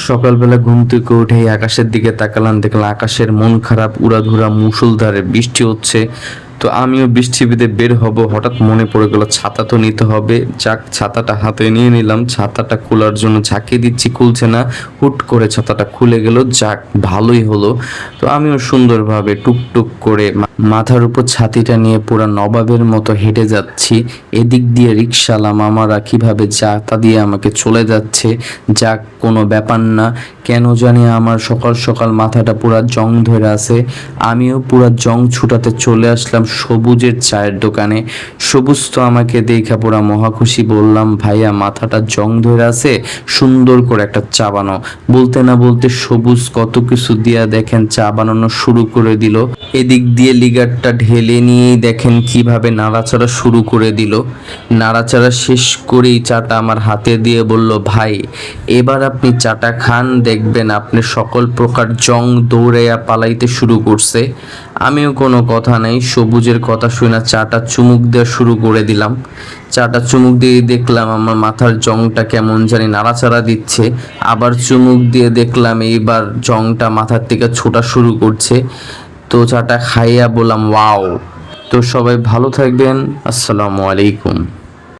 সকালবেলা ঘুম থেকে উঠেই আকাশের দিকে তাকালাম, দেখলাম আকাশের মন খারাপ, উড়াধুরা মুষলধারে বৃষ্টি হচ্ছে। তো আমিও বৃষ্টি ভিজে বের হব, হঠাৎ মনে পড়ে গেল ছাতা তো নিতে হবে। যাক, ছাতাটা হাতে নিয়ে নিলাম। ছাতাটা খোলার জন্য ঝাঁকিয়ে দিচ্ছি, খুলছে না। হুট করে ছাতাটা খুলে গেল। যাক, ভালোই হলো। তো আমিও সুন্দরভাবে টুকটুক করে মাথার উপর ছাতিটা নিয়ে পুরা নবাবের মতো হেঁটে যাচ্ছি। এদিক দিয়ে রিকশাওয়ালা মামারা কিভাবে ছাতা দিয়ে আমাকে চলে যাচ্ছে। যাক, কোনো ব্যাপার না। কেন জানি আমার সকাল সকাল মাথাটা পুরা জং ধরে আছে। আমিও পুরা জং ছুটাতে চলে আসলাম সবুজের চায়ের দোকানে। সবুজ তো আমাকে দেখা পুরা মহা খুশি। বললাম, ভাইয়া মাথাটা জং ধরে আছে, সুন্দর করে একটা চা বানাও। বলতে না বলতে সবুজ কত কিছু দিয়া দেখেন চা বানানো শুরু করে দিল। এদিক দিয়ে লিগারটা ঢেলে নিয়েই দেখেন কিভাবে নাড়াচাড়া শুরু করে দিল। নাড়াচাড়া শেষ করেই চাটা আমার হাতে দিয়ে বলল, ভাই এবার আপনি চাটা খান, দেখবেন আপনি সকল প্রকার জং দৌড়াইয়া পালাইতে শুরু করছে। আমিও কোনো কথা নাই, সবুজের কথা শুনে চাটা চুমুক দেওয়া শুরু করে দিলাম। চাটা চুমুক দিয়ে দেখলাম আমার মাথার জংটা কেমন জানি নাড়াচাড়া দিচ্ছে। আবার চুমুক দিয়ে দেখলাম এইবার জংটা মাথার থেকে ছোটা শুরু করছে। তো চাটা খাইয়া বললাম, ওয়াও। তো সবাই ভালো থাকবেন। আসসালামু আলাইকুম।